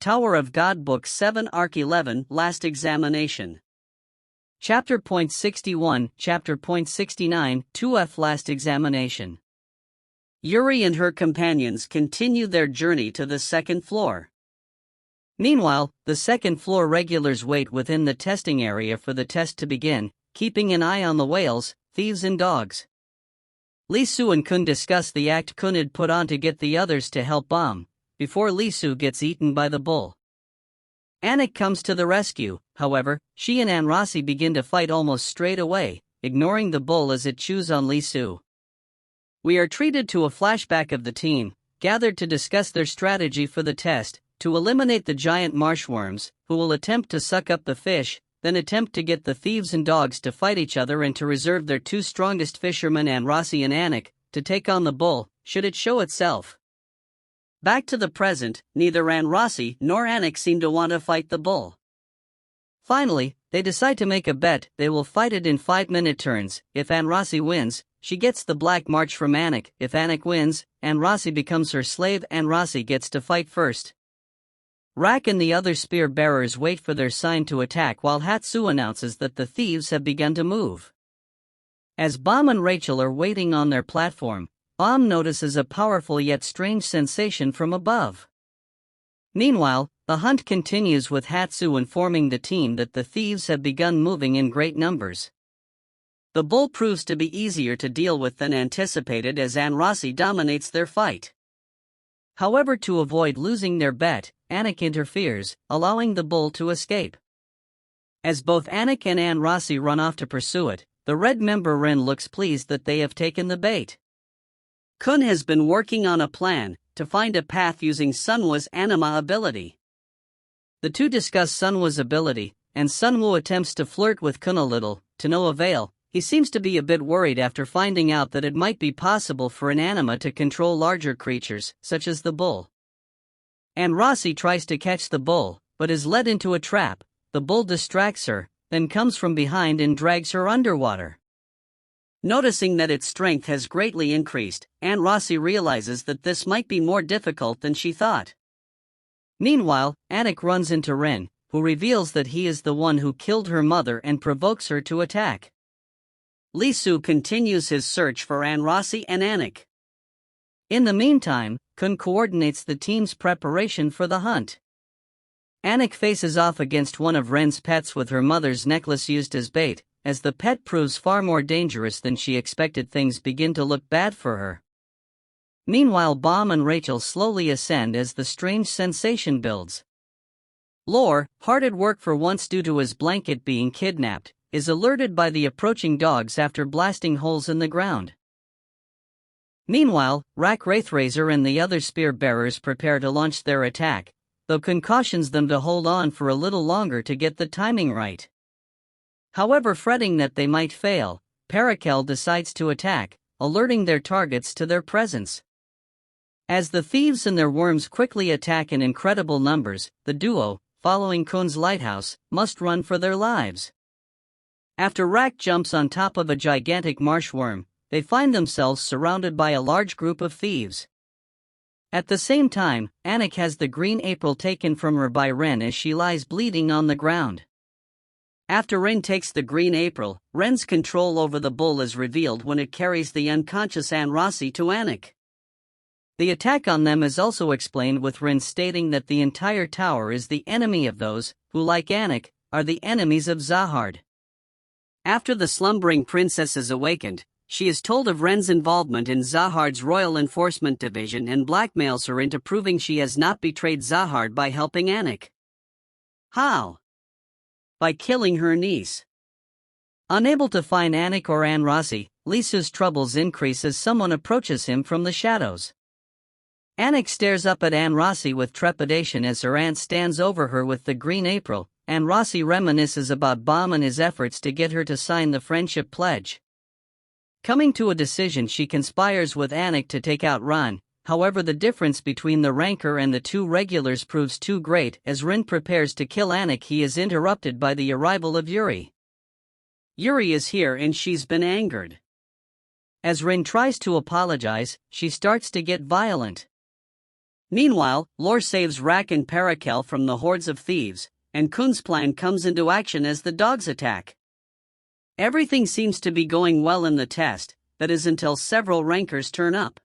Tower of God Book 7 Arc 11 Last Examination. Chapter Point 61, Chapter Point 69, 2F Last Examination. Yuri and her companions continue their journey to the second floor. Meanwhile, the second floor regulars wait within the testing area for the test to begin, keeping an eye on the whales, thieves and dogs. Lee Su and Kun discuss the act Kun had put on to get the others to help bomb, before Lee Su gets eaten by the bull. Anik comes to the rescue, however, she and Anrasi begin to fight almost straight away, ignoring the bull as it chews on Lee Su. We are treated to a flashback of the team, gathered to discuss their strategy for the test, to eliminate the giant marshworms, who will attempt to suck up the fish, then attempt to get the thieves and dogs to fight each other and to reserve their two strongest fishermen Anrasi and Anik, to take on the bull, should it show itself. Back to the present, neither Anrasi nor Anik seem to want to fight the bull. Finally, they decide to make a bet. They will fight it in 5-minute turns. If Anrasi wins, she gets the Black March from Anik. If Anik wins, Anrasi becomes her slave. Anrasi gets to fight first. Rak and the other spear bearers wait for their sign to attack while Hatsu announces that the thieves have begun to move. As Bam and Rachel are waiting on their platform, Bam notices a powerful yet strange sensation from above. Meanwhile, the hunt continues with Hatsu informing the team that the thieves have begun moving in great numbers. The bull proves to be easier to deal with than anticipated as Anrasi dominates their fight. However, to avoid losing their bet, Anik interferes, allowing the bull to escape. As both Anik and Anrasi run off to pursue it, the red member Rin looks pleased that they have taken the bait. Kun has been working on a plan to find a path using Sunwoo's anima ability. The two discuss Sunwoo's ability, and Sunwoo attempts to flirt with Kun a little, to no avail. He seems to be a bit worried after finding out that it might be possible for an anima to control larger creatures, such as the bull. Anrasi tries to catch the bull, but is led into a trap. The bull distracts her, then comes from behind and drags her underwater. Noticing that its strength has greatly increased, Anrasi realizes that this might be more difficult than she thought. Meanwhile, Anik runs into Rin, who reveals that he is the one who killed her mother and provokes her to attack. Lee Su continues his search for Anrasi and Anik. In the meantime, Kun coordinates the team's preparation for the hunt. Anik faces off against one of Ren's pets with her mother's necklace used as bait. As the pet proves far more dangerous than she expected, things begin to look bad for her. Meanwhile, Bam and Rachel slowly ascend as the strange sensation builds. Lore, hard at work for once due to his blanket being kidnapped, is alerted by the approaching dogs after blasting holes in the ground. Meanwhile, Rak Wraithrazor and the other spear bearers prepare to launch their attack, though Kun cautions them to hold on for a little longer to get the timing right. However, fretting that they might fail, Parakel decides to attack, alerting their targets to their presence. As the thieves and their worms quickly attack in incredible numbers, the duo, following Kun's lighthouse, must run for their lives. After Rak jumps on top of a gigantic marshworm, they find themselves surrounded by a large group of thieves. At the same time, Anik has the green April taken from her by Ren as she lies bleeding on the ground. After Ren takes the green April, Ren's control over the bull is revealed when it carries the unconscious Anrasi to Anik. The attack on them is also explained with Ren stating that the entire tower is the enemy of those who, like Anik, are the enemies of Zahard. After the slumbering princess is awakened, she is told of Ren's involvement in Zahard's Royal Enforcement Division and blackmails her into proving she has not betrayed Zahard by helping Anik. How? By killing her niece. Unable to find Anik or Anrasi, Lee Su's troubles increase as someone approaches him from the shadows. Anik stares up at Anrasi with trepidation as her aunt stands over her with the green April. Anrasi reminisces about Bam and his efforts to get her to sign the friendship pledge. Coming to a decision, she conspires with Anik to take out Ran. However, the difference between the rancor and the two regulars proves too great. As Rin prepares to kill Anik, he is interrupted by the arrival of Yuri. Yuri is here and she's been angered. As Rin tries to apologize, she starts to get violent. Meanwhile, Lore saves Rack and Parakel from the hordes of thieves, and Kun's plan comes into action as the dogs attack. Everything seems to be going well in the test, that is until several rankers turn up.